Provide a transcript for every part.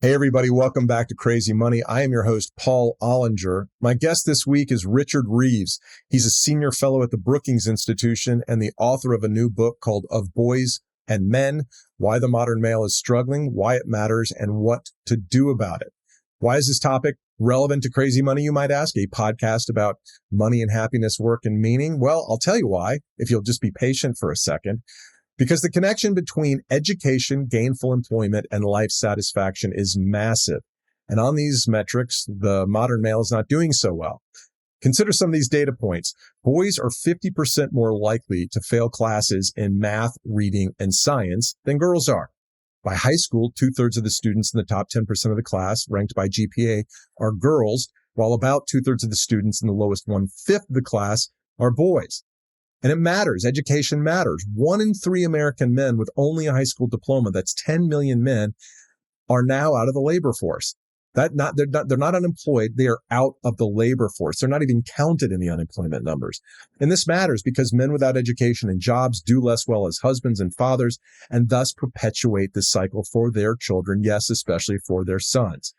Hey, everybody. Welcome back to Crazy Money. I am your host, Paul-Ollinger. My guest this week is Richard Reeves. He's a senior fellow at the Brookings Institution and the author of a new book called Of Boys and Men, Why the Modern Male is Struggling, Why It Matters, and What to Do About It. Why is this topic relevant to Crazy Money, you might ask? A podcast about money and happiness, work and meaning? Well, I'll tell you why, if you'll just be patient for a second. Because the connection between education, gainful employment, and life satisfaction is massive. And on these metrics, the modern male is not doing so well. Consider some of these data points. Boys are 50% more likely to fail classes in math, reading, and science than girls are. By high school, 2/3 of the students in the top 10% of the class, ranked by GPA, are girls, while about 2/3 of the students in the lowest 1/5 of the class are boys. And it matters. Education matters. 1 in 3 American men with only a high school diploma, that's 10 million men, are now out of the labor force. They're not unemployed. They are out of the labor force. They're not even counted in the unemployment numbers. And this matters because men without education and jobs do less well as husbands and fathers, and thus perpetuate this cycle for their children. Yes, especially for their sons.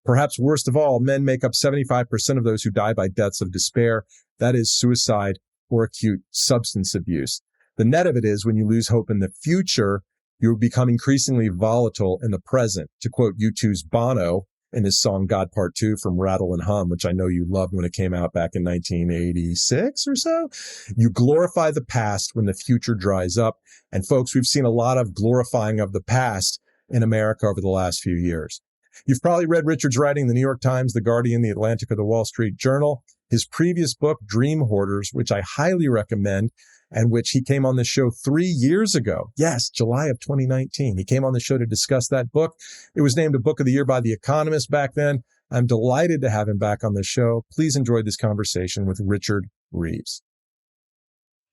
Perhaps worst of all, men make up 75% of those who die by deaths of despair. That is suicide or acute substance abuse. The net of it is when you lose hope in the future, you become increasingly volatile in the present. To quote U2's Bono in his song God Part 2 from Rattle and Hum, which I know you loved when it came out back in 1986 or so, you glorify the past when the future dries up. And folks, we've seen a lot of glorifying of the past in America over the last few years. You've probably read Richard's writing in the New York Times, The Guardian, The Atlantic, or The Wall Street Journal. His previous book, Dream Hoarders, which I highly recommend, and which he came on the show 3 years ago. Yes, July of 2019. He came on the show to discuss that book. It was named a Book of the Year by The Economist back then. I'm delighted to have him back on the show. Please enjoy this conversation with Richard Reeves.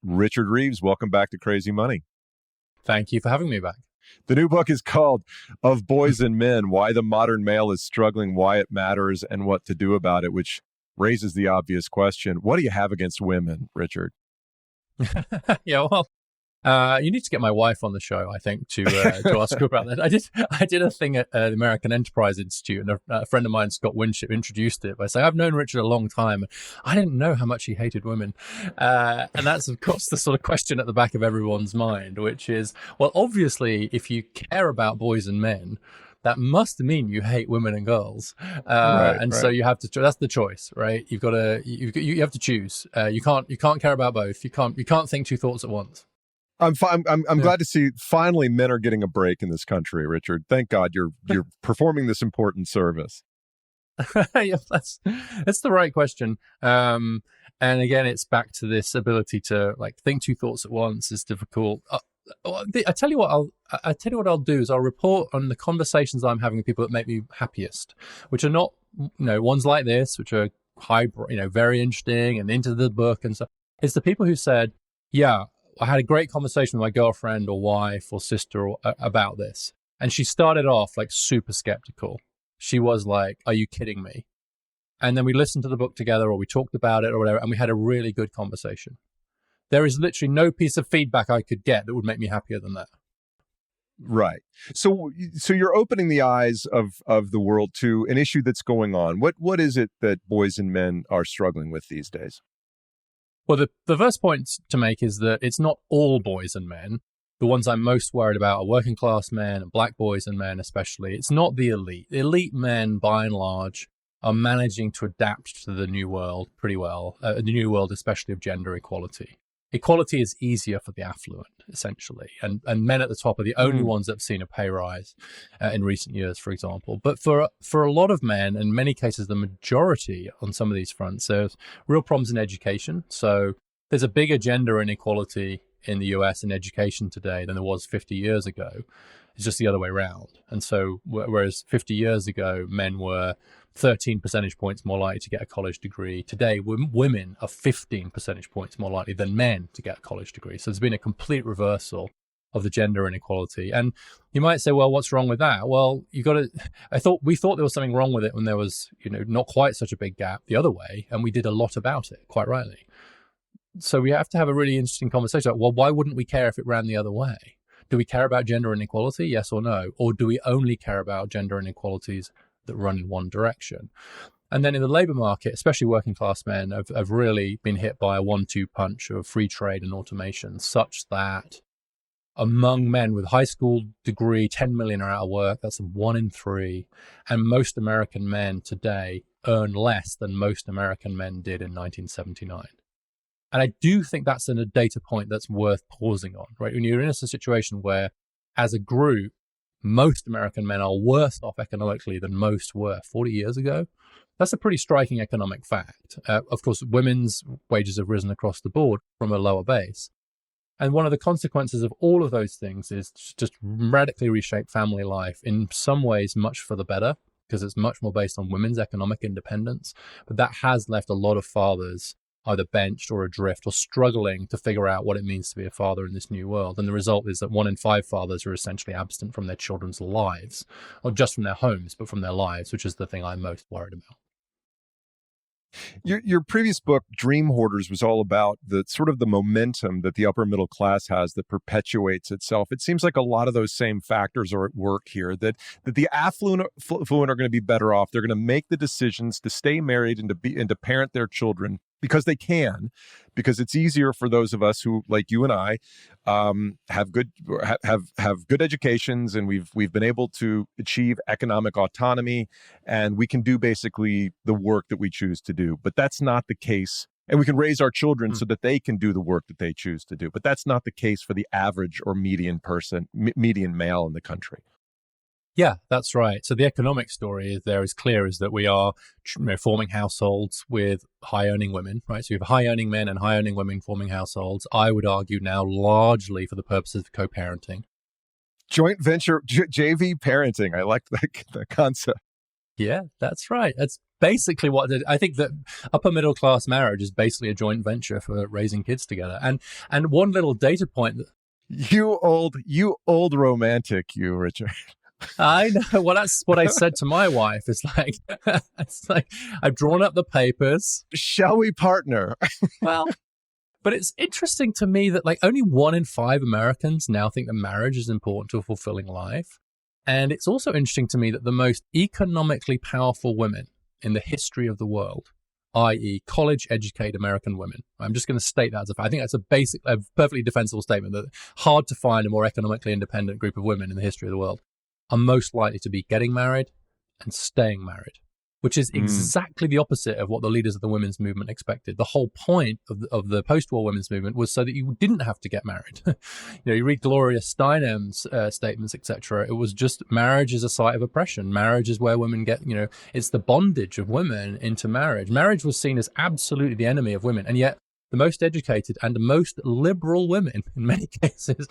Richard Reeves, welcome back to Crazy Money. Thank you for having me back. The new book is called Of Boys and Men, Why the Modern Male is Struggling, Why It Matters, and What to Do About It, which raises the obvious question. What do you have against women, Richard? Yeah, well, you need to get my wife on the show, I think, to ask her about that. I did a thing at the American Enterprise Institute, and a friend of mine, Scott Winship, introduced it by saying, I've known Richard a long time. I didn't know how much he hated women. And that's, of course, the sort of question at the back of everyone's mind, which is, well, obviously, if you care about boys and men, that must mean you hate women and girls, right. So you have to. That's the choice, right? You've got to. You have to choose. You can't care about both. You can't think two thoughts at once. I'm glad to see finally men are getting a break in this country, Richard. Thank God you're performing this important service. Yeah, that's the right question. And again, it's back to this ability to think two thoughts at once is difficult. I tell you what I'll do is I'll report on the conversations I'm having with people that make me happiest, which are not, ones like this, which are very interesting and into the book and stuff. It's the people who said, yeah, I had a great conversation with my girlfriend or wife or sister about this. And she started off super skeptical. She was like, are you kidding me? And then we listened to the book together or we talked about it or whatever, and we had a really good conversation. There is literally no piece of feedback I could get that would make me happier than that. Right. So you're opening the eyes of the world to an issue that's going on. What is it that boys and men are struggling with these days? Well, the first point to make is that it's not all boys and men. The ones I'm most worried about are working class men and black boys and men especially. It's not the elite. The elite men, by and large, are managing to adapt to the new world pretty well, the new world especially of gender equality. Equality is easier for the affluent, essentially, and men at the top are the only ones that have seen a pay rise in recent years, for example. But for a lot of men, in many cases, the majority on some of these fronts, there's real problems in education. So there's a bigger gender inequality in the US in education today than there was 50 years ago. It's just the other way around. And so whereas 50 years ago, men were 13 percentage points more likely to get a college degree. Today, women are 15 percentage points more likely than men to get a college degree. So there's been a complete reversal of the gender inequality. And you might say, well, what's wrong with that? Well, we thought there was something wrong with it when there was, not quite such a big gap the other way. And we did a lot about it, quite rightly. So we have to have a really interesting conversation about, well, why wouldn't we care if it ran the other way? Do we care about gender inequality? Yes or no? Or do we only care about gender inequalities that run in one direction? And then in the labor market, especially working class men have really been hit by a 1-2 punch of free trade and automation, such that among men with high school degree, 10 million are out of work. That's 1 in 3. And most American men today earn less than most American men did in 1979. And I do think that's a data point that's worth pausing on, right? When you're in a situation where, as a group, most American men are worse off economically than most were 40 years ago, that's a pretty striking economic fact. Of course, women's wages have risen across the board from a lower base. And one of the consequences of all of those things is just radically reshape family life, in some ways much for the better, because it's much more based on women's economic independence. But that has left a lot of fathers either benched or adrift or struggling to figure out what it means to be a father in this new world. And the result is that 1 in 5 fathers are essentially absent from their children's lives, not just from their homes, but from their lives, which is the thing I'm most worried about. Your previous book, Dream Hoarders, was all about the sort of the momentum that the upper middle class has that perpetuates itself. It seems like a lot of those same factors are at work here, that the affluent are going to be better off. They're going to make the decisions to stay married and to parent their children because they can, because it's easier for those of us who, like you and I, have good educations, and we've been able to achieve economic autonomy, and we can do basically the work that we choose to do. But that's not the case. And we can raise our children so that they can do the work that they choose to do. But that's not the case for the average or median person, median male in the country. Yeah, that's right. So the economic story there is clear, is that we are forming households with high-earning women, right? So you have high-earning men and high-earning women forming households. I would argue now largely for the purposes of co-parenting. Joint venture, JV parenting. I like the concept. Yeah, that's right. That's basically what I think that upper middle class marriage is basically a joint venture for raising kids together. And one little data point. You old romantic, you, Richard. I know. Well, that's what I said to my wife. It's like I've drawn up the papers. Shall we partner? Well, but it's interesting to me that only 1 in 5 Americans now think that marriage is important to a fulfilling life. And it's also interesting to me that the most economically powerful women in the history of the world, i.e. college-educated American women, I'm just going to state that as I think that's a perfectly defensible statement, that hard to find a more economically independent group of women in the history of the world, are most likely to be getting married and staying married, which is exactly the opposite of what the leaders of the women's movement expected. The whole point of the post-war women's movement was so that you didn't have to get married. You read Gloria Steinem's statements, etc. It was just marriage is a site of oppression. Marriage is where women get, it's the bondage of women into marriage. Marriage was seen as absolutely the enemy of women. And yet the most educated and the most liberal women, in many cases,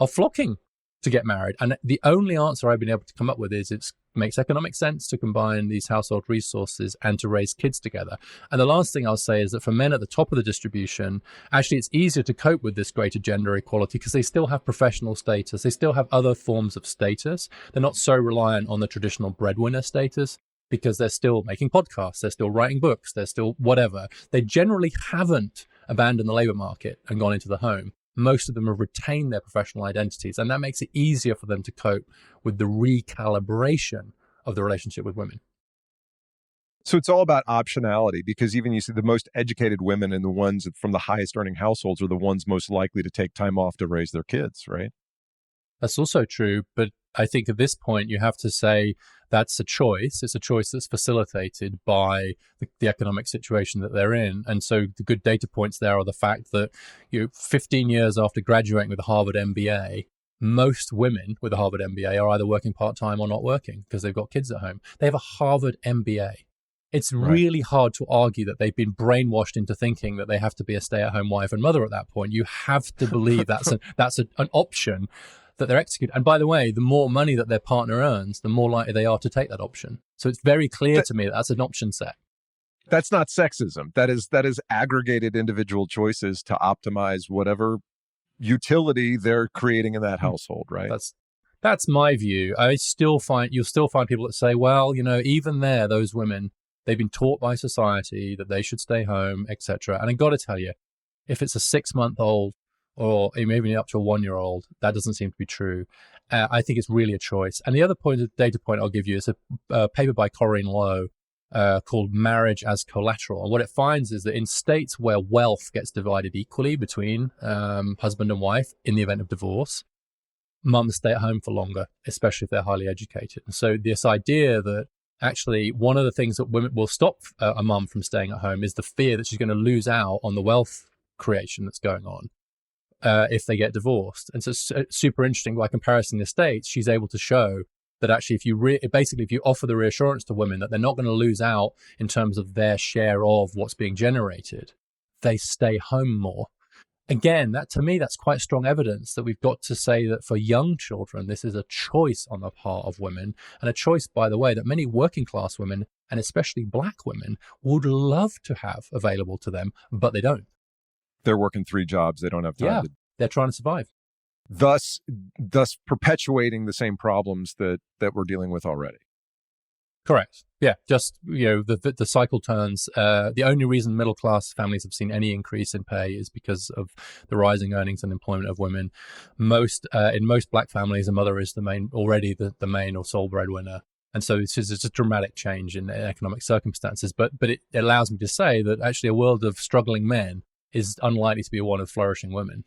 are flocking to get married. And the only answer I've been able to come up with is it makes economic sense to combine these household resources and to raise kids together. And the last thing I'll say is that for men at the top of the distribution, actually it's easier to cope with this greater gender equality because they still have professional status. They still have other forms of status. They're not so reliant on the traditional breadwinner status because they're still making podcasts. They're still writing books. They're still whatever. They generally haven't abandoned the labor market and gone into the home. Most of them have retained their professional identities, and that makes it easier for them to cope with the recalibration of the relationship with women. So it's all about optionality, because even you see the most educated women and the ones from the highest earning households are the ones most likely to take time off to raise their kids, right? That's also true, but I think at this point you have to say that's a choice. It's a choice that's facilitated by the economic situation that they're in. And so the good data points there are the fact that 15 years after graduating with a Harvard MBA, most women with a Harvard MBA are either working part-time or not working because they've got kids at home. They have a Harvard MBA. It's really hard to argue that they've been brainwashed into thinking that they have to be a stay-at-home wife and mother at that point. You have to believe that's an option that they're executing. And by the way, the more money that their partner earns, the more likely they are to take that option. So it's very clear to me that that's an option set. That's not sexism. That is aggregated individual choices to optimize whatever utility they're creating in that household, right? That's my view. You'll still find people that say, well, even there, those women, they've been taught by society that they should stay home, etc. And I got to tell you, if it's a 6-month-old or maybe up to a 1-year-old, that doesn't seem to be true. I think it's really a choice. And the other data point I'll give you is a paper by Corinne Lowe called Marriage as Collateral. And what it finds is that in states where wealth gets divided equally between husband and wife in the event of divorce, mums stay at home for longer, especially if they're highly educated. And so this idea that actually one of the things that women will stop a mum from staying at home is the fear that she's going to lose out on the wealth creation that's going on if they get divorced. And so it's super interesting. By comparison, in the States, she's able to show that actually if you offer the reassurance to women that they're not going to lose out in terms of their share of what's being generated, they stay home more. Again, that to me, that's quite strong evidence that we've got to say that for young children, this is a choice on the part of women, and a choice, by the way, that many working class women, and especially Black women, would love to have available to them, but they don't. They're working 3 jobs. They don't have time to. They're trying to survive. Thus perpetuating the same problems that we're dealing with already. Correct. Yeah. Just, the cycle turns. The only reason middle class families have seen any increase in pay is because of the rising earnings and employment of women. In most Black families, a mother is the main or sole breadwinner. And so it's a dramatic change in economic circumstances. But it allows me to say that actually a world of struggling men is unlikely to be one of flourishing women.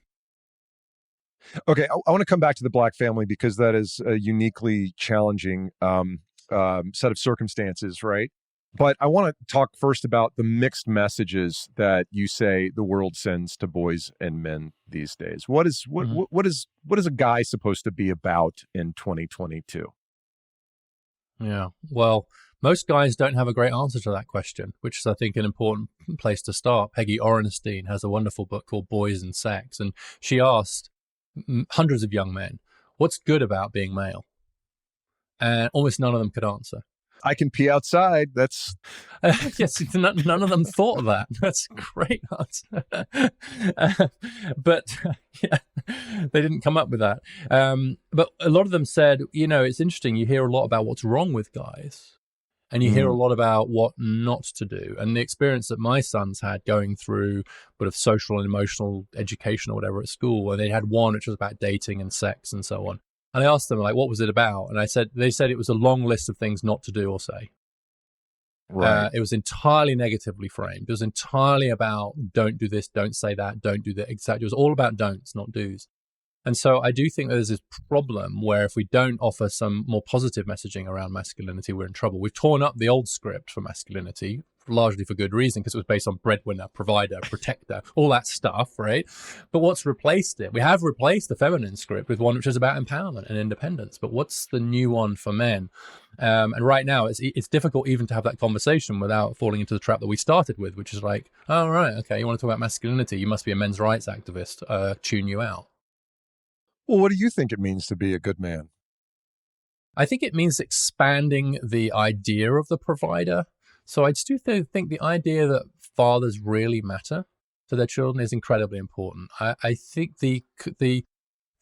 Okay, I want to come back to the Black family because that is a uniquely challenging set of circumstances, right? But I want to talk first about the mixed messages that you say the world sends to boys and men these days. What is a guy supposed to be about in 2022? Yeah, well, most guys don't have a great answer to that question, which is, I think, an important place to start. Peggy Orenstein has a wonderful book called Boys and Sex, and she asked hundreds of young men, what's good about being male? And almost none of them could answer. I can pee outside. That's yes. None of them thought of that. That's a great answer. But yeah, they didn't come up with that. But a lot of them said, it's interesting. You hear a lot about what's wrong with guys, and you hear a lot about what not to do. And the experience that my sons had going through bit of social and emotional education or whatever at school, and they had one which was about dating and sex and so on. And I asked them, what was it about? And they said it was a long list of things not to do or say. Right. It was entirely negatively framed. It was entirely about don't do this, don't say that, don't do that. Exactly. It was all about don'ts, not do's. And so I do think there's this problem where if we don't offer some more positive messaging around masculinity, we're in trouble. We've torn up the old script for masculinity, largely for good reason, because it was based on breadwinner, provider, protector, all that stuff, right? But what's replaced it? We have replaced the feminine script with one which is about empowerment and independence. But what's the new one for men? And right now, it's difficult even to have that conversation without falling into the trap that we started with, which is like, oh, right, okay, you want to talk about masculinity, you must be a men's rights activist, tune you out. Well, what do you think it means to be a good man? I think it means expanding the idea of the provider. So I do think the idea that fathers really matter to their children is incredibly important. I think the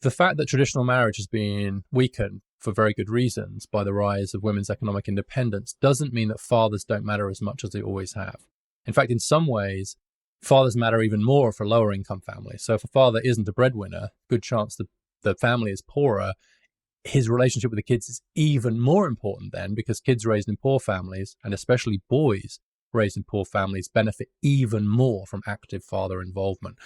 fact that traditional marriage has been weakened for very good reasons by the rise of women's economic independence doesn't mean that fathers don't matter as much as they always have. In fact, in some ways, fathers matter even more for lower income families. So if a father isn't a breadwinner, good chance the family is poorer, his relationship with the kids is even more important then, because kids raised in poor families, and especially boys raised in poor families, benefit even more from active father involvement.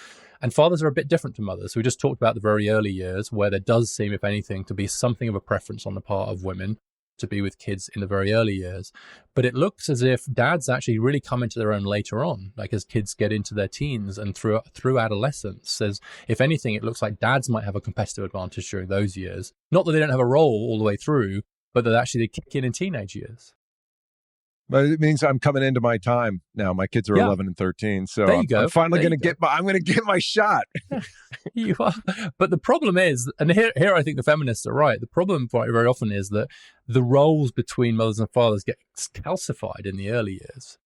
And fathers are a bit different to mothers. We just talked about the very early years where there does seem, if anything, to be something of a preference on the part of women to be with kids in the very early years. But it looks as if dads actually really come into their own later on, like as kids get into their teens and through adolescence. As if anything, it looks like dads might have a competitive advantage during those years. Not that they don't have a role all the way through, but that actually they kick in teenage years. But it means I'm coming into my time now. My kids are 11 and 13. So there you go. I'm finally going to get my shot. You are. But the problem is, and here I think the feminists are right. The problem very, very often is that the roles between mothers and fathers get calcified in the early years,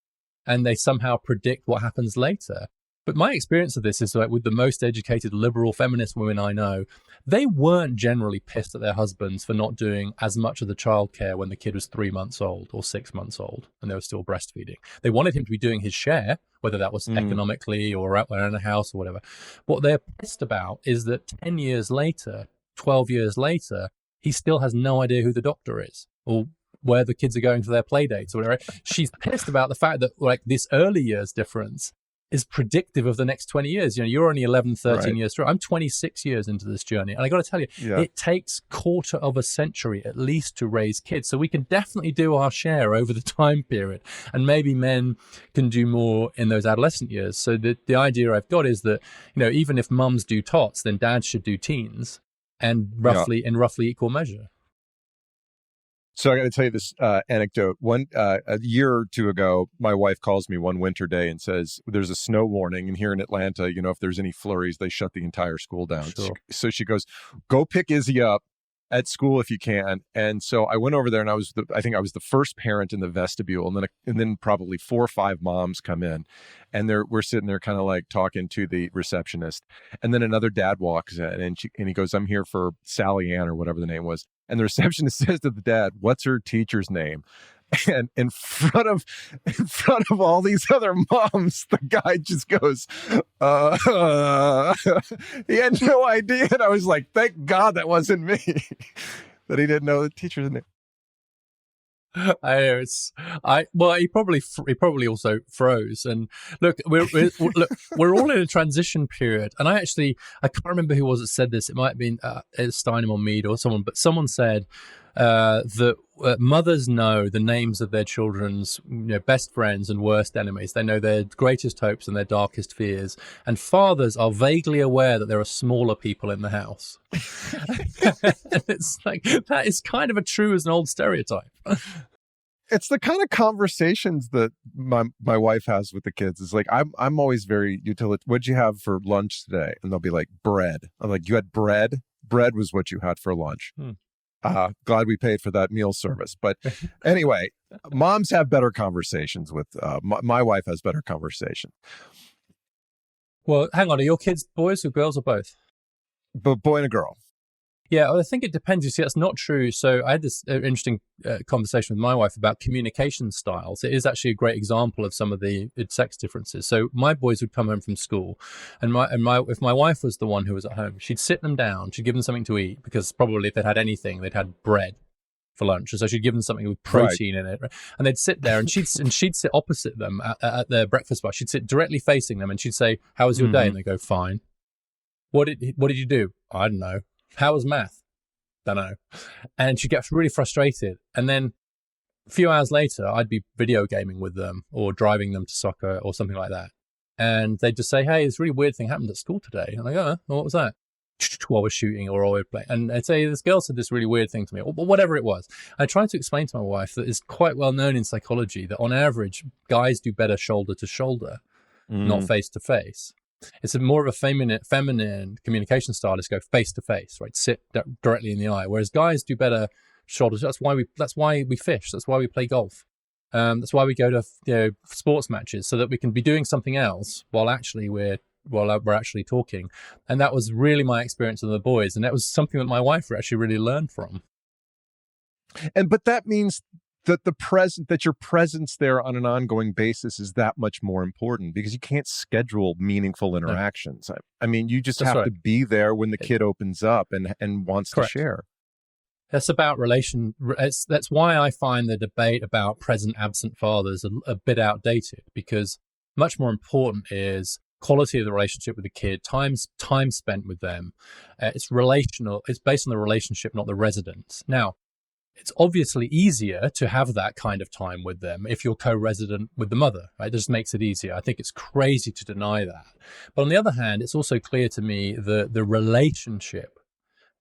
and they somehow predict what happens later. But my experience of this is like with the most educated liberal feminist women I know, they weren't generally pissed at their husbands for not doing as much of the childcare when the kid was 3 months old or 6 months old and they were still breastfeeding. They wanted him to be doing his share, whether that was economically or out in a house or whatever. What they're pissed about is that 10 years later, 12 years later, he still has no idea who the doctor is or where the kids are going for their play dates or whatever. She's pissed about the fact that like this early years difference is predictive of the next 20 years. You know, you're only 11, 13 years through. I'm 26 years into this journey. And I got to tell you, it takes quarter of a century at least to raise kids. So we can definitely do our share over the time period. And maybe men can do more in those adolescent years. So the idea I've got is that, you know, even if mums do tots, then dads should do teens and in roughly equal measure. So I got to tell you this anecdote. A year or two ago, my wife calls me one winter day and says, there's a snow warning. And here in Atlanta, you know, if there's any flurries, they shut the entire school down. Sure. So she goes, go pick Izzy up at school if you can. And so I went over there and I think I was the first parent in the vestibule. And then probably 4 or 5 moms come in and we're sitting there kind of like talking to the receptionist. And then another dad walks in and he goes, I'm here for Sally Ann or whatever the name was. And the receptionist says to the dad, what's her teacher's name? And in front of all these other moms, the guy just goes, he had no idea. And I was like, thank God that wasn't me, that he didn't know the teacher's name. He probably also froze. And look, we're all in a transition period. And I can't remember who was that said this. It might have been Steinem or Mead or someone, but someone said that mothers know the names of their children's best friends and worst enemies. They know their greatest hopes and their darkest fears. And fathers are vaguely aware that there are smaller people in the house. And it's like, that is kind of true as an old stereotype. It's the kind of conversations that my wife has with the kids. It's like, I'm always very utilitarian. What'd you have for lunch today? And they'll be like, bread. I'm like, you had bread? Bread was what you had for lunch. Glad we paid for that meal service. But anyway, moms have better conversations with, my wife has better conversation. Well, hang on. Are your kids boys or girls or both? But boy and a girl. Yeah, well, I think it depends. You see, that's not true. So I had this interesting conversation with my wife about communication styles. It is actually a great example of some of the sex differences. So my boys would come home from school, and if my wife was the one who was at home, she'd sit them down, she'd give them something to eat, because probably if they'd had anything, they'd had bread for lunch. And so she'd give them something with protein in it, and they'd sit there, and she'd sit opposite them at their breakfast bar. She'd sit directly facing them, and she'd say, "How was your day?" And they go, "Fine." What did you do? I don't know. How was math? Don't know. And she gets really frustrated. And then a few hours later, I'd be video gaming with them or driving them to soccer or something like that. And they'd just say, "Hey, this really weird thing happened at school today." And I go, "Oh, what was that?" While we're shooting or while we're playing. And I'd say, "This girl said this really weird thing to me," or whatever it was. I tried to explain to my wife that it's quite well known in psychology that on average, guys do better shoulder to shoulder, not face to face. It's more of a feminine communication style. Is go face to face, right? Sit directly in the eye. Whereas guys do better shoulders. That's why we fish. That's why we play golf. That's why we go to sports matches, so that we can be doing something else while we're actually talking. And that was really my experience with the boys, and that was something that my wife actually really learned from. But that means that your presence there on an ongoing basis is that much more important, because you can't schedule meanwhile interactions. I mean, you just have to be there when the kid opens up and wants to share. That's about that's why I find the debate about present absent fathers a bit outdated, because much more important is quality of the relationship with the kid, time spent with them. It's relational. It's based on the relationship, not the residence. Now, it's obviously easier to have that kind of time with them if you're co-resident with the mother, right? It just makes it easier. I think it's crazy to deny that. But on the other hand, it's also clear to me that the relationship,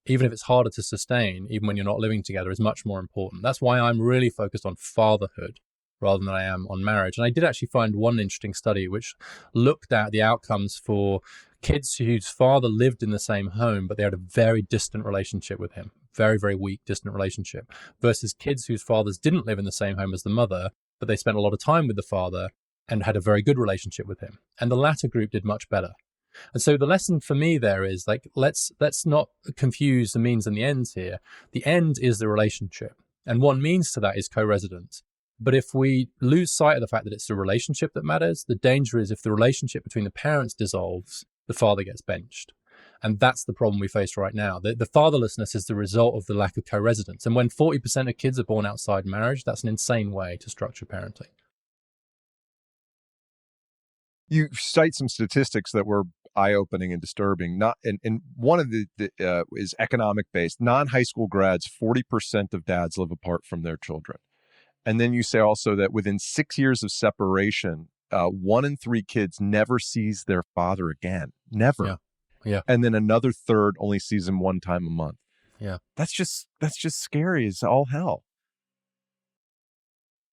even if it's harder to sustain, even when you're not living together, is much more important. That's why I'm really focused on fatherhood rather than I am on marriage. And I did actually find one interesting study which looked at the outcomes for kids whose father lived in the same home, but they had a very distant relationship with him. Very, very weak, distant relationship, versus kids whose fathers didn't live in the same home as the mother, but they spent a lot of time with the father and had a very good relationship with him. And the latter group did much better. And so the lesson for me there is, like, let's not confuse the means and the ends here. The end is the relationship. And one means to that is co-residence. But if we lose sight of the fact that it's the relationship that matters, the danger is if the relationship between the parents dissolves, the father gets benched. And that's the problem we face right now. The fatherlessness is the result of the lack of co-residence. And when 40% of kids are born outside marriage, that's an insane way to structure parenting. You cite some statistics that were eye-opening and disturbing. And one of the is economic based. Non-high school grads, 40% of dads live apart from their children. And then you say also that within 6 years of separation, 1 in 3 kids never sees their father again. Never. Yeah. And then another third only sees him one time a month. Yeah. That's just scary as all hell.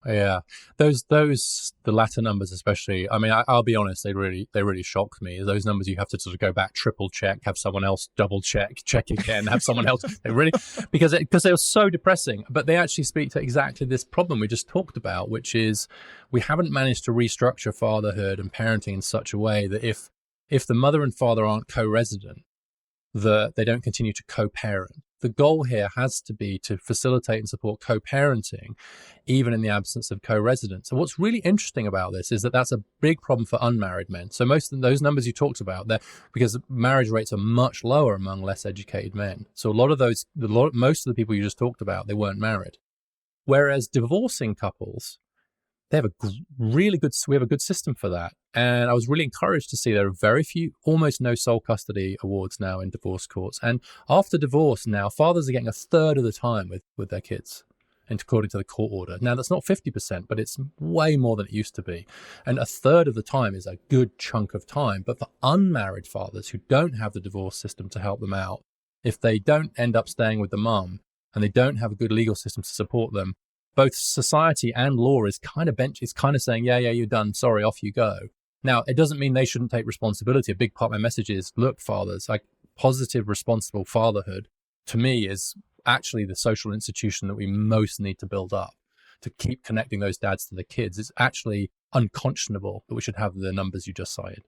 Yeah, the latter numbers especially. I mean, I'll be honest, they really shocked me. Those numbers you have to sort of go back, triple check, have someone else double check again, have someone else. They really because they were so depressing. But they actually speak to exactly this problem we just talked about, which is we haven't managed to restructure fatherhood and parenting in such a way that if the mother and father aren't co-resident, they don't continue to co-parent. The goal here has to be to facilitate and support co-parenting, even in the absence of co-residence. And what's really interesting about this is that that's a big problem for unmarried men. So most of those numbers you talked about, because marriage rates are much lower among less educated men. So most of the people you just talked about, they weren't married. Whereas divorcing couples, they have we have a good system for that. And I was really encouraged to see there are very few, almost no sole custody awards now in divorce courts. And after divorce now, fathers are getting a third of the time with their kids, and according to the court order. Now, that's not 50%, but it's way more than it used to be. And a third of the time is a good chunk of time. But for unmarried fathers who don't have the divorce system to help them out, if they don't end up staying with the mum and they don't have a good legal system to support them, both society and law is kind of saying, yeah, you're done. Sorry, off you go. Now, it doesn't mean they shouldn't take responsibility. A big part of my message is, look, fathers, like positive, responsible fatherhood, to me, is actually the social institution that we most need to build up to keep connecting those dads to the kids. It's actually unconscionable that we should have the numbers you just cited.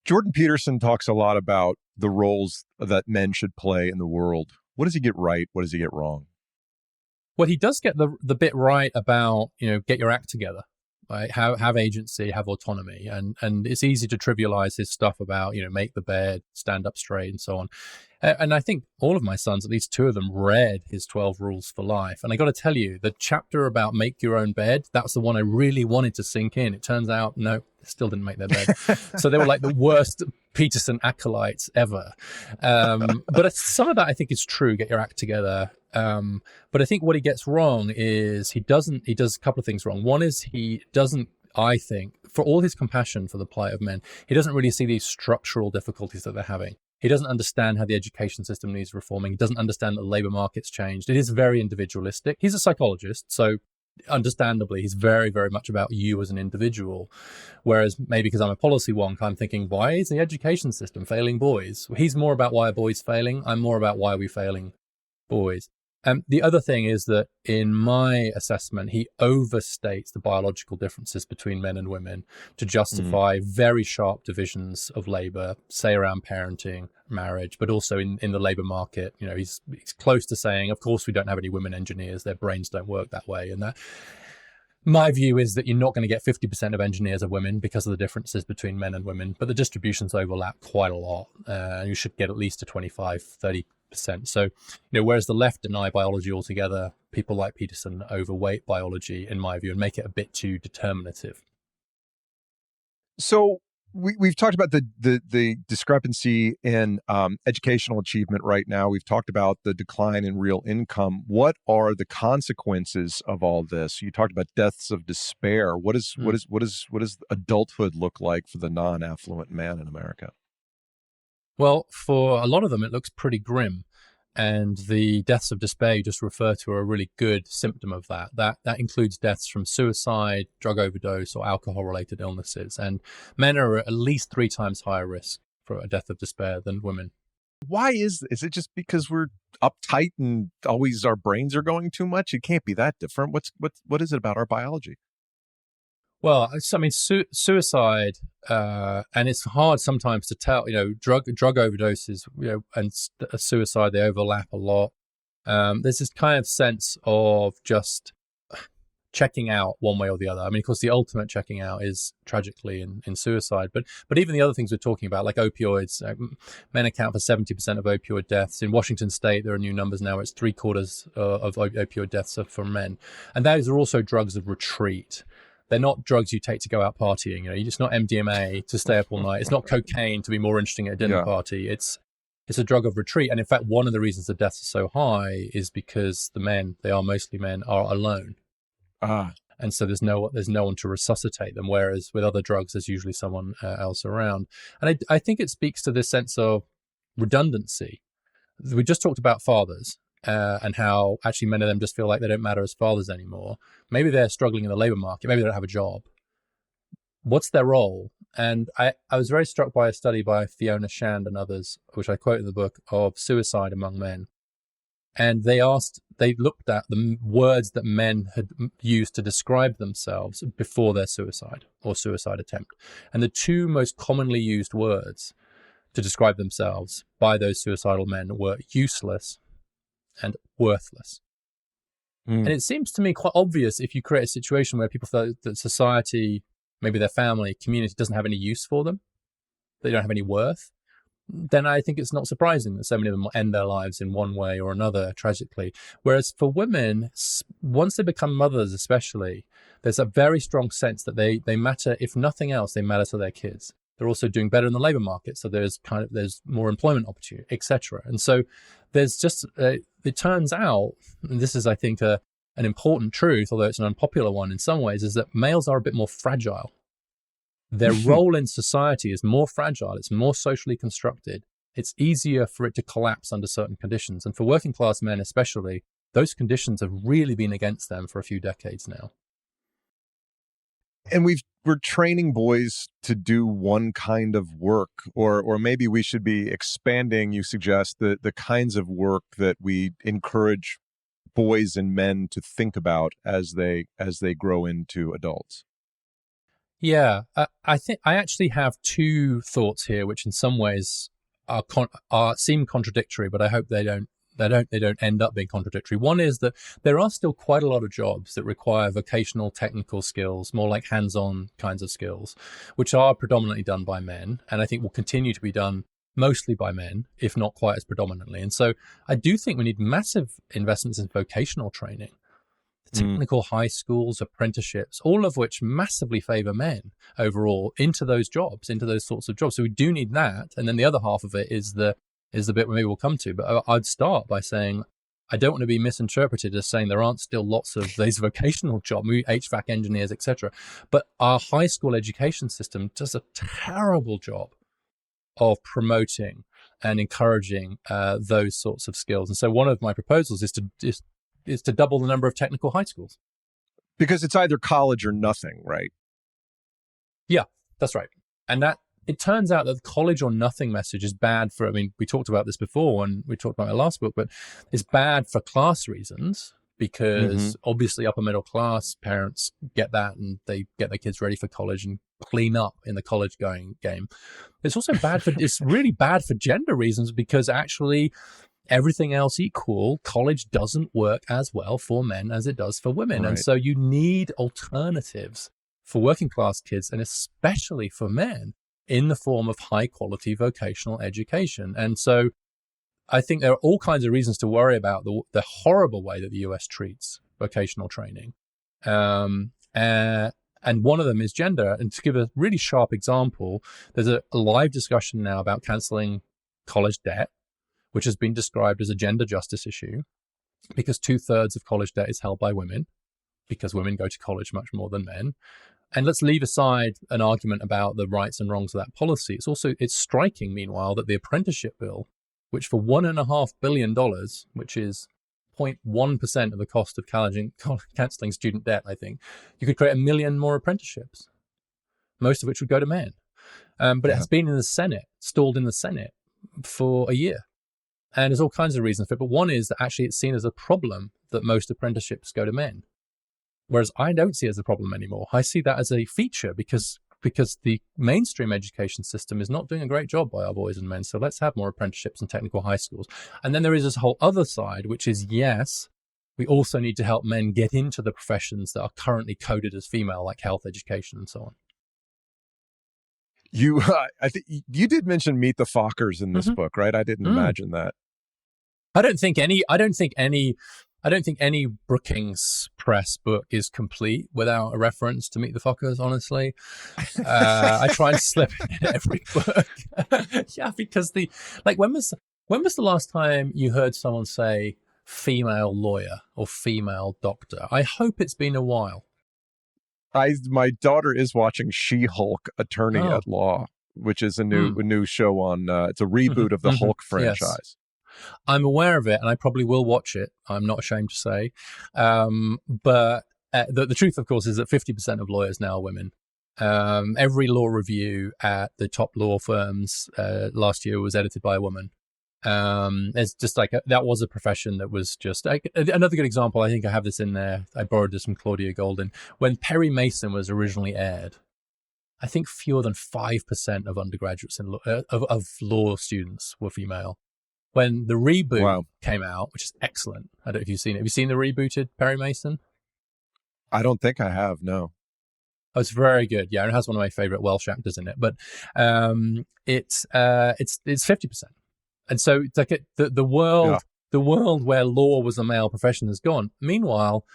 Jordan Peterson talks a lot about the roles that men should play in the world. What does he get right? What does he get wrong? Well, he does get the bit right about, get your act together, right? Have agency, have autonomy. And it's easy to trivialize his stuff about, make the bed, stand up straight, and so on. And I think all of my sons, at least 2 of them, read his 12 Rules for Life. And I got to tell you, the chapter about make your own bed, that's the one I really wanted to sink in. It turns out, no, they still didn't make their bed. So they were like the worst Peterson acolytes ever. But some of that I think is true, get your act together. But I think what he gets wrong is he does a couple of things wrong. One is he doesn't, I think, for all his compassion for the plight of men, he doesn't really see these structural difficulties that they're having. He doesn't understand how the education system needs reforming. He doesn't understand that the labor market's changed. It is very individualistic. He's a psychologist, so understandably, he's very, very much about you as an individual. Whereas maybe because I'm a policy wonk, I'm thinking, why is the education system failing boys? He's more about why are boys failing. I'm more about why are we failing boys. The other thing is that in my assessment, he overstates the biological differences between men and women to justify very sharp divisions of labor, say around parenting, marriage, but also in the labor market. He's close to saying, of course, we don't have any women engineers. Their brains don't work that way. And that, my view is that you're not going to get 50% of engineers are women because of the differences between men and women, but the distributions overlap quite a lot. You should get at least a 25-30%. So, whereas the left deny biology altogether, people like Peterson overweight biology, in my view, and make it a bit too determinative. So we've talked about the discrepancy in educational achievement right now. We've talked about the decline in real income. What are the consequences of all this? You talked about deaths of despair. What does adulthood look like for the non-affluent man in America? Well, for a lot of them, it looks pretty grim. And the deaths of despair you just referred to are a really good symptom of that. That includes deaths from suicide, drug overdose, or alcohol-related illnesses. And men are at least 3 times higher risk for a death of despair than women. Why is this? Is it just because we're uptight and always our brains are going too much? It can't be that different. What is it about our biology? Well, I mean, suicide, and it's hard sometimes to tell. Drug overdoses, and suicide, they overlap a lot. There's this kind of sense of just checking out one way or the other. I mean, of course, the ultimate checking out is tragically in suicide, but even the other things we're talking about, like opioids, men account for 70% of opioid deaths. In Washington State, there are new numbers now. It's 3/4 of opioid deaths are for men. And those are also drugs of retreat. They're not drugs you take to go out partying. It's not MDMA to stay up all night. It's not cocaine to be more interesting at a dinner party. It's a drug of retreat. And in fact, one of the reasons the deaths are so high is because the men, they are mostly men, are alone. And so there's no one to resuscitate them, whereas with other drugs, there's usually someone else around. And I think it speaks to this sense of redundancy. We just talked about fathers and how actually many of them just feel like they don't matter as fathers anymore. Maybe they're struggling in the labor market. Maybe they don't have a job. What's their role? And I was very struck by a study by Fiona Shand and others, which I quote in the book, of suicide among men. And they looked at the words that men had used to describe themselves before their suicide or suicide attempt. And the two most commonly used words to describe themselves by those suicidal men were useless and worthless. And it seems to me quite obvious if you create a situation where people feel that society, maybe their family, community doesn't have any use for them, they don't have any worth, then I think it's not surprising that so many of them will end their lives in one way or another, tragically. Whereas for women, once they become mothers especially, there's a very strong sense that they matter. If nothing else, they matter to their kids. They're also doing better in the labor market, so there's more employment opportunity, etc. And so there's just, it turns out, and this is, I think, an important truth, although it's an unpopular one in some ways, is that males are a bit more fragile. Their role in society is more fragile. It's more socially constructed. It's easier for it to collapse under certain conditions. And for working class men especially, those conditions have really been against them for a few decades now. And we're training boys to do one kind of work, or maybe we should be expanding, you suggest, the kinds of work that we encourage boys and men to think about as they grow into adults. Yeah, I think I actually have two thoughts here, which in some ways seem contradictory, but I hope they don't end up being contradictory. One is that there are still quite a lot of jobs that require vocational technical skills, more like hands-on kinds of skills, which are predominantly done by men, and I think will continue to be done mostly by men, if not quite as predominantly. And so I do think we need massive investments in vocational training. Technical high schools, apprenticeships, all of which massively favor men overall into those jobs, into those sorts of jobs. So we do need that. And then the other half of it is the bit maybe we'll come to. But I'd start by saying, I don't want to be misinterpreted as saying there aren't still lots of these vocational jobs, HVAC engineers, etc. But our high school education system does a terrible job of promoting and encouraging those sorts of skills. And so one of my proposals is to double the number of technical high schools. Because it's either college or nothing, right? Yeah, that's right. And that it turns out that the college or nothing message is bad for, I mean, we talked about this before when we talked about my last book, but it's bad for class reasons because obviously upper middle class parents get that and they get their kids ready for college and clean up in the college going game. It's also bad it's really bad for gender reasons because actually everything else equal, college doesn't work as well for men as it does for women. Right. And so you need alternatives for working class kids and especially for men in the form of high quality vocational education. And so I think there are all kinds of reasons to worry about the horrible way that the US treats vocational training. And one of them is gender. And to give a really sharp example, there's a live discussion now about canceling college debt, which has been described as a gender justice issue because 2/3 of college debt is held by women because women go to college much more than men. And let's leave aside an argument about the rights and wrongs of that policy. It's striking, meanwhile, that the apprenticeship bill, which for $1.5 billion, which is 0.1% of the cost of cancelling student debt, I think, you could create 1 million more apprenticeships, most of which would go to men. But it has been in the Senate, stalled in the Senate for a year. And there's all kinds of reasons for it. But one is that actually it's seen as a problem that most apprenticeships go to men. Whereas I don't see it as a problem anymore. I see that as a feature because the mainstream education system is not doing a great job by our boys and men. So let's have more apprenticeships and technical high schools. And then there is this whole other side, which is, yes, we also need to help men get into the professions that are currently coded as female, like health, education, and so on. I think you did mention Meet the Fockers in this book, right? I didn't imagine that. I don't think any Brookings Press book is complete without a reference to Meet the Fockers, honestly. I try and slip it in every book. Yeah, because when was the last time you heard someone say female lawyer or female doctor? I hope it's been a while. My daughter is watching She-Hulk Attorney at Law, which is a new show on, it's a reboot of the Hulk franchise. Yes. I'm aware of it, and I probably will watch it. I'm not ashamed to say. But the truth, of course, is that 50% of lawyers now are women. Every law review at the top law firms last year was edited by a woman. It's just like that was a profession that was just another good example. I think I have this in there. I borrowed this from Claudia Golden. When Perry Mason was originally aired, I think fewer than 5% of undergraduates in of law students were female. When the reboot came out, which is excellent. I don't know if you've seen it. Have you seen the rebooted Perry Mason? I don't think I have, no. Oh, it's very good. Yeah, it has one of my favorite Welsh actors in it. But it's 50%. And so it's like the world where law was a male profession has gone. Meanwhile,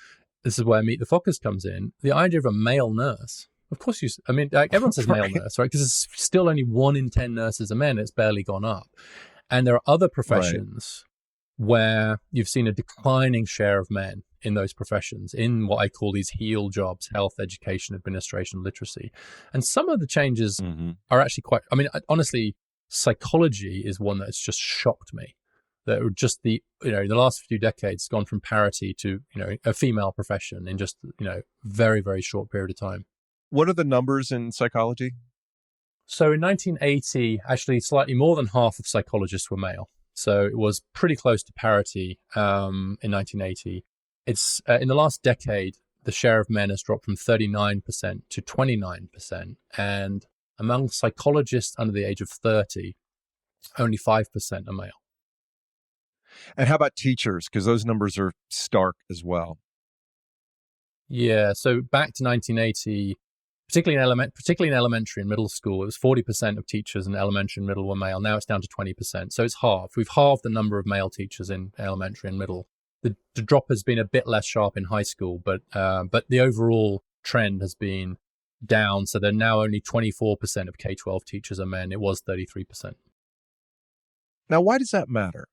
this is where Meet the Fockers comes in. The idea of a male nurse. Of course, everyone says male nurse, right? Because it's still only 1 in 10 nurses are men. It's barely gone up. And there are other professions where you've seen a declining share of men in those professions, in what I call these heel jobs: health, education, administration, literacy. And some of the changes are actually honestly, psychology is one that's just shocked me. That just the last few decades gone from parity to, a female profession in just, very, very short period of time. What are the numbers in psychology? So in 1980, actually slightly more than half of psychologists were male. So it was pretty close to parity in 1980. It's in the last decade, the share of men has dropped from 39% to 29%. And among psychologists under the age of 30, only 5% are male. And how about teachers? Because those numbers are stark as well. Yeah, so back to 1980, particularly in elementary and middle school, it was 40% of teachers in elementary and middle were male. Now it's down to 20%. So it's halved. We've halved the number of male teachers in elementary and middle. The drop has been a bit less sharp in high school, but the overall trend has been down. So they're now only 24% of K-12 teachers are men. It was 33%. Now, why does that matter?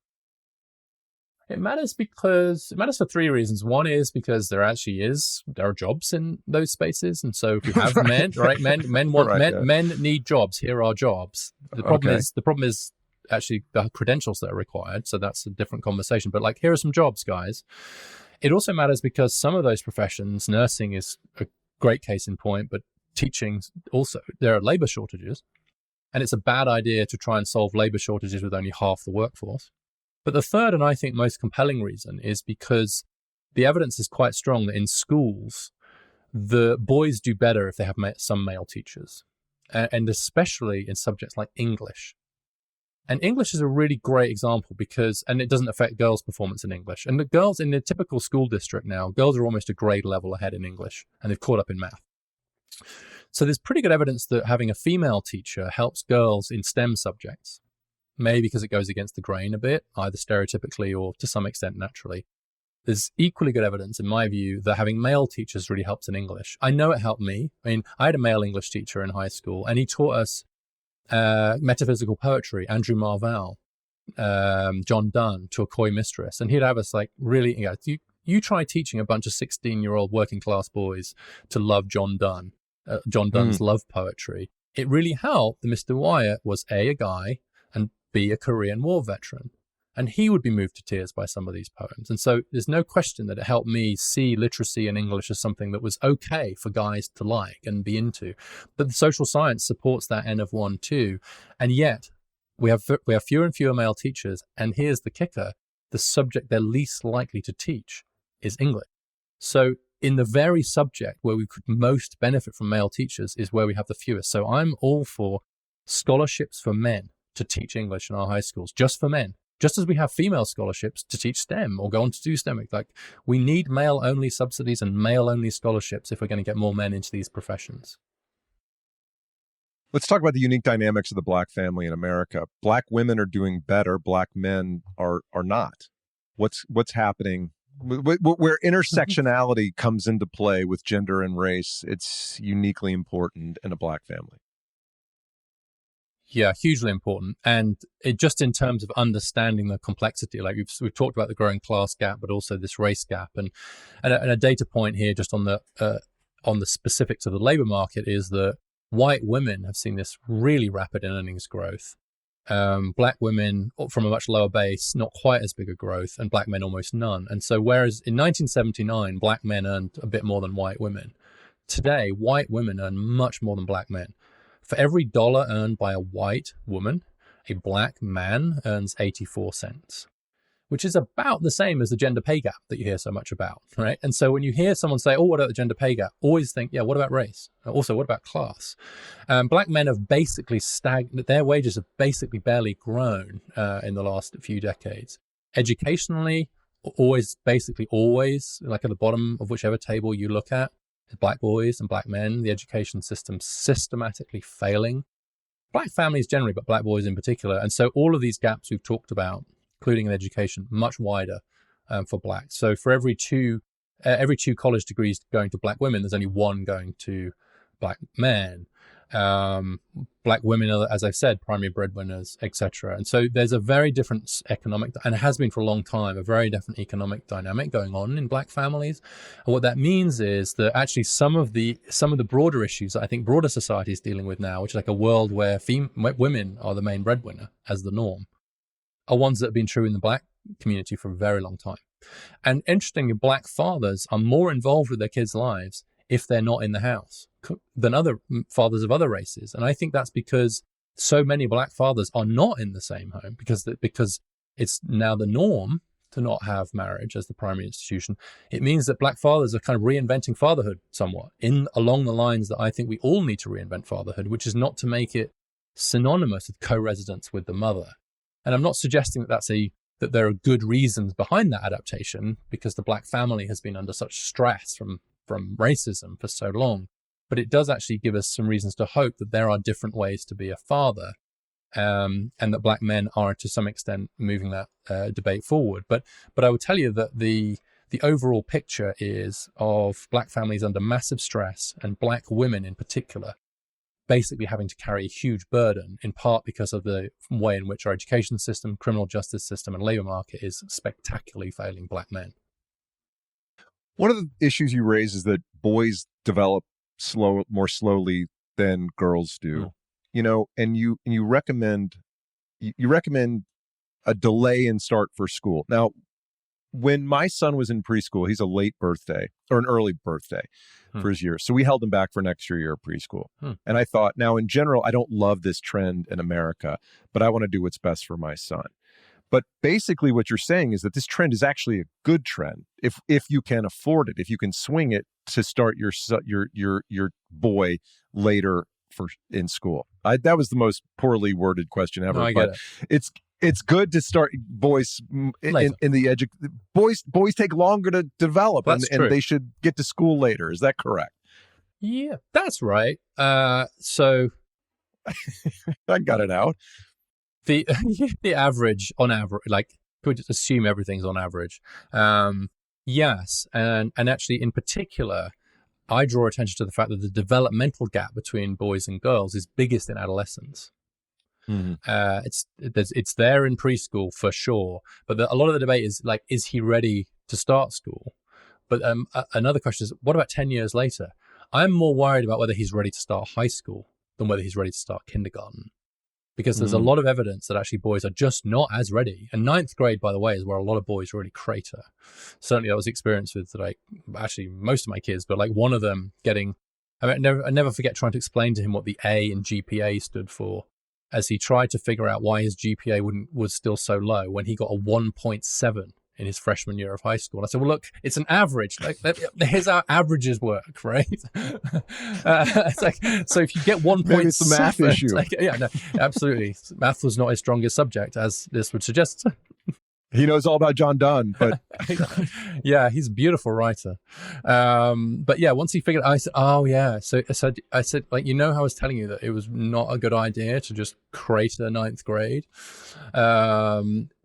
It matters for 3 reasons. One is because there are jobs in those spaces, and so if you have men, right? Men need jobs. Here are jobs. The problem is actually the credentials that are required. So that's a different conversation. But here are some jobs, guys. It also matters because some of those professions, nursing is a great case in point, but teaching also, there are labor shortages, and it's a bad idea to try and solve labor shortages with only half the workforce. But the third, and I think most compelling reason, is because the evidence is quite strong that in schools, the boys do better if they have some male teachers, and especially in subjects like English. And English is a really great example and it doesn't affect girls' performance in English. And the girls in the typical school district now, girls are almost a grade level ahead in English, and they've caught up in math. So there's pretty good evidence that having a female teacher helps girls in STEM subjects. Maybe because it goes against the grain a bit, either stereotypically or to some extent naturally. There's equally good evidence, in my view, that having male teachers really helps in English. I know it helped me. I had a male English teacher in high school, and he taught us metaphysical poetry, Andrew Marvell, John Donne, To a Coy Mistress. And he'd have us really, you try teaching a bunch of 16-year-old working class boys to love John Donne, John Donne's love poetry. It really helped that Mr. Wyatt was a guy, and B, a Korean War veteran. And he would be moved to tears by some of these poems. And so there's no question that it helped me see literacy and English as something that was okay for guys to like and be into. But the social science supports that N of 1 too. And yet we have fewer and fewer male teachers. And here's the kicker. The subject they're least likely to teach is English. So in the very subject where we could most benefit from male teachers is where we have the fewest. So I'm all for scholarships for men to teach English in our high schools, just for men. Just as we have female scholarships to teach STEM or go on to do STEM. Like, we need male-only subsidies and male-only scholarships if we're going to get more men into these professions. Let's talk about the unique dynamics of the Black family in America. Black women are doing better. Black men are not. What's happening? Where intersectionality comes into play with gender and race, it's uniquely important in a Black family. Yeah, hugely important. And it just in terms of understanding the complexity, like we've talked about the growing class gap, but also this race gap. And a data point here just on the specifics of the labor market is that white women have seen this really rapid earnings growth. Black women from a much lower base, not quite as big a growth, and black men almost none. And so whereas in 1979, black men earned a bit more than white women, today, white women earn much more than black men. For every dollar earned by a white woman, a black man earns 84 cents, which is about the same as the gender pay gap that you hear so much about, right? And so when you hear someone say, oh, what about the gender pay gap? Always think, yeah, what about race? Also, what about class? Black men have basically their wages have basically barely grown in the last few decades. Educationally, basically always, like at the bottom of whichever table you look at, black boys and black men, the education system systematically failing. Black families generally, but black boys in particular. And so all of these gaps we've talked about, including in education, much wider for blacks. So for every two college degrees going to black women, there's only one going to black men. Black women are, as I've said, primary breadwinners, etc. And so there's a very different economic, and it has been for a long time, a very different economic dynamic going on in black families. And what that means is that actually some of the broader issues that I think broader society is dealing with now, which is like a world where women are the main breadwinner as the norm, are ones that have been true in the black community for a very long time. And interestingly, black fathers are more involved with their kids' lives if they're not in the house than other fathers of other races. And I think that's because so many black fathers are not in the same home because it's now the norm to not have marriage as the primary institution. It means that black fathers are kind of reinventing fatherhood somewhat along the lines that I think we all need to reinvent fatherhood, which is not to make it synonymous with co-residence with the mother. And I'm not suggesting that there are good reasons behind that adaptation, because the black family has been under such stress from racism for so long. But it does actually give us some reasons to hope that there are different ways to be a father, and that black men are to some extent moving that debate forward. But I would tell you that the overall picture is of black families under massive stress, and black women in particular basically having to carry a huge burden, in part because of the way in which our education system, criminal justice system, and labor market is spectacularly failing black men. One of the issues you raise is that boys develop more slowly than girls do. And you recommend a delay in start for school. Now, when my son was in preschool, he's a late birthday or an early birthday for his year. So we held him back for an extra year of preschool. And I thought, now in general, I don't love this trend in America, but I want to do what's best for my son. But basically what you're saying is that this trend is actually a good trend if you can afford it, if you can swing it to start your boy later in school. That was the most poorly worded question ever. No, I get it. It's good to start boys in the boys take longer to develop, and they should get to school later. Is that correct? Yeah, that's right. So I got it out. The average, on average, like, can we just assume everything's on average? Yes, and actually, in particular, I draw attention to the fact that the developmental gap between boys and girls is biggest in adolescence. It's there in preschool for sure, but a lot of the debate is like, is he ready to start school? But another question is, what about 10 years later? I'm more worried about whether he's ready to start high school than whether he's ready to start kindergarten, because there's a lot of evidence that actually boys are just not as ready. And ninth grade, by the way, is where a lot of boys really crater. Certainly that was the experience with actually most of my kids, but like one of them I never forget trying to explain to him what the A in GPA stood for, as he tried to figure out why his GPA was still so low when he got a 1.7 in his freshman year of high school. I said, well, look, it's an average. Like, here's how averages work, right? It's like, so if you get 1.7, maybe it's a math issue. Like, yeah, no, absolutely. Math was not his strongest subject, as this would suggest. He knows all about John Donne, but yeah, he's a beautiful writer. But yeah, once he figured, I said, oh yeah. So I said, like, you know how I was telling you that it was not a good idea to just create a ninth grade.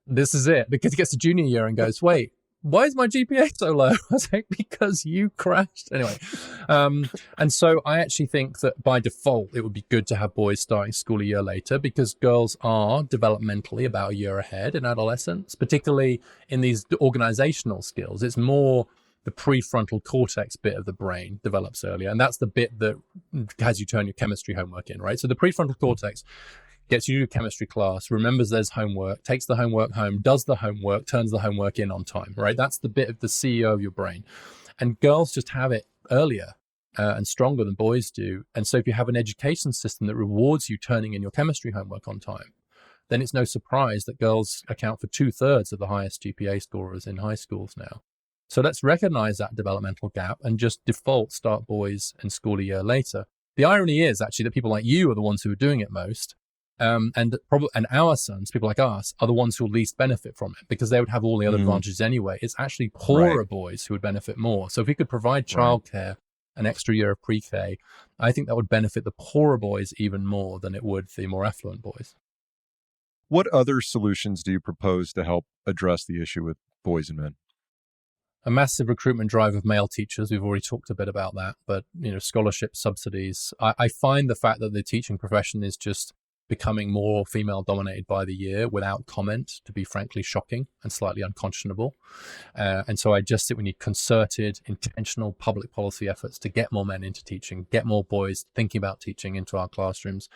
This is it, because he gets to junior year and goes, wait, why is my GPA so low? I was like, because you crashed. Anyway, and so I actually think that by default, it would be good to have boys starting school a year later, because girls are developmentally about a year ahead in adolescence, particularly in these organizational skills. It's more the prefrontal cortex bit of the brain develops earlier. And that's the bit that has you turn your chemistry homework in, right? So the prefrontal cortex gets you to chemistry class, remembers there's homework, takes the homework home, does the homework, turns the homework in on time, right? That's the bit of the CEO of your brain. And girls just have it earlier and stronger than boys do. And so if you have an education system that rewards you turning in your chemistry homework on time, then it's no surprise that girls account for 2/3 of the highest GPA scorers in high schools now. So let's recognize that developmental gap and just default start boys in school a year later. The irony is actually that people like you are the ones who are doing it most. And our sons, people like us, are the ones who will least benefit from it, because they would have all the other advantages anyway. It's actually poorer boys who would benefit more. So if we could provide childcare, an extra year of pre-K, I think that would benefit the poorer boys even more than it would the more affluent boys. What other solutions do you propose to help address the issue with boys and men? A massive recruitment drive of male teachers. We've already talked a bit about that, but scholarship subsidies. I find the fact that the teaching profession is just becoming more female dominated by the year without comment to be frankly shocking and slightly unconscionable. And so I just think we need concerted, intentional public policy efforts to get more men into teaching, get more boys thinking about teaching into our classrooms.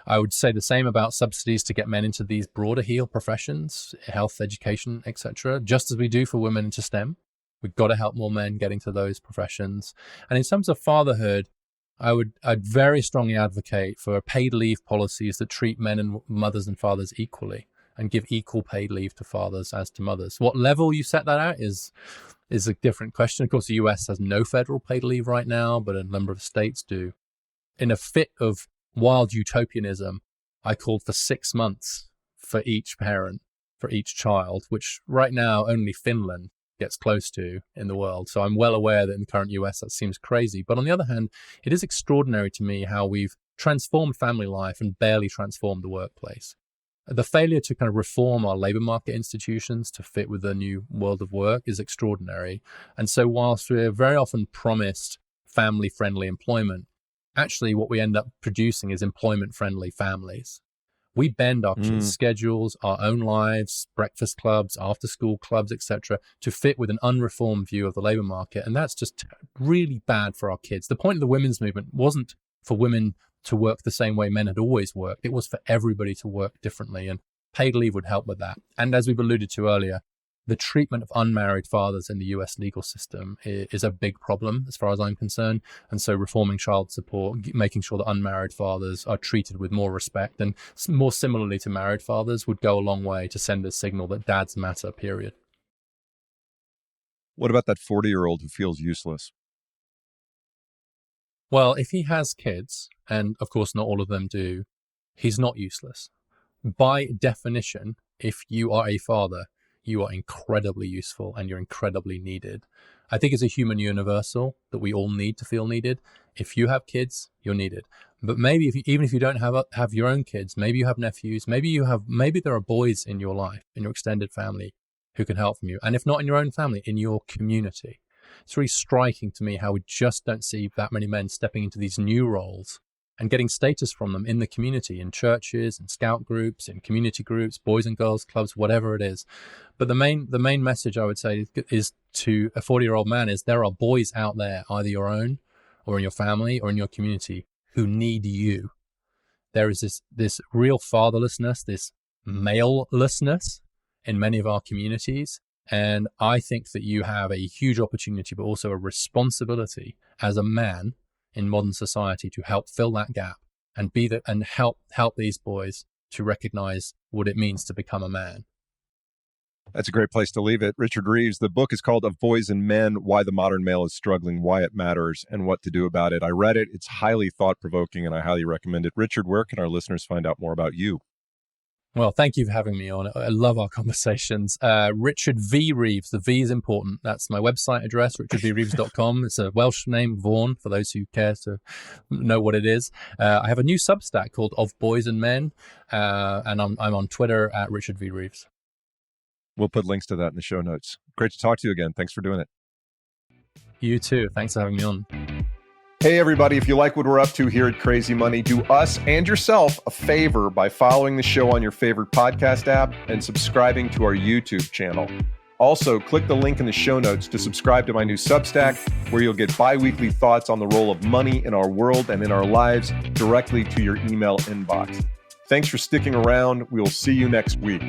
I would say the same about subsidies to get men into these broader heel professions, health, education, etc., just as we do for women into STEM. We've got to help more men get into those professions. And in terms of fatherhood, I'd very strongly advocate for paid leave policies that treat men and mothers and fathers equally and give equal paid leave to fathers as to mothers. What level you set that at is a different question. Of course, the US has no federal paid leave right now, but a number of states do. In a fit of wild utopianism, I called for 6 months for each parent, for each child, which right now only Finland gets close to in the world. So I'm well aware that in the current US that seems crazy. But on the other hand, it is extraordinary to me how we've transformed family life and barely transformed the workplace. The failure to kind of reform our labor market institutions to fit with the new world of work is extraordinary. And so whilst we're very often promised family-friendly employment, actually what we end up producing is employment-friendly families. We bend our kids' schedules, our own lives, breakfast clubs, after-school clubs, etc., to fit with an unreformed view of the labor market. And that's just really bad for our kids. The point of the women's movement wasn't for women to work the same way men had always worked. It was for everybody to work differently, and paid leave would help with that. And as we've alluded to earlier, the treatment of unmarried fathers in the US legal system is a big problem as far as I'm concerned. And so reforming child support, making sure that unmarried fathers are treated with more respect and more similarly to married fathers would go a long way to send a signal that dads matter, period. What about that 40-year-old who feels useless? Well, if he has kids, and of course not all of them do, he's not useless. By definition, if you are a father, you are incredibly useful and you're incredibly needed. I think it's a human universal that we all need to feel needed. If you have kids, you're needed. But maybe even if you don't have your own kids, maybe you have nephews, maybe there are boys in your life, in your extended family who can help from you. And if not in your own family, in your community. It's really striking to me how we just don't see that many men stepping into these new roles and getting status from them in the community, in churches, in scout groups, in community groups, boys and girls clubs, whatever it is. But the main message I would say is to a 40-year-old man is there are boys out there, either your own or in your family or in your community, who need you. There is this real fatherlessness, this malelessness in many of our communities. And I think that you have a huge opportunity, but also a responsibility as a man in modern society to help fill that gap and help these boys to recognize what it means to become a man. That's a great place to leave it. Richard Reeves, the book is called Of Boys and Men, Why the Modern Male is Struggling, Why It Matters, and What to Do About It. I read it. It's highly thought-provoking, and I highly recommend it. Richard, where can our listeners find out more about you? Well, thank you for having me on. I love our conversations. Richard V. Reeves. The V is important. That's my website address, richardvreeves.com. It's a Welsh name, Vaughan, for those who care to know what it is. I have a new Substack called Of Boys and Men, and I'm on Twitter at Richard V. Reeves. We'll put links to that in the show notes. Great to talk to you again. Thanks for doing it. You too. Thanks for having me on. Hey, everybody, if you like what we're up to here at Crazy Money, do us and yourself a favor by following the show on your favorite podcast app and subscribing to our YouTube channel. Also, click the link in the show notes to subscribe to my new Substack, where you'll get bi-weekly thoughts on the role of money in our world and in our lives directly to your email inbox. Thanks for sticking around. We will see you next week.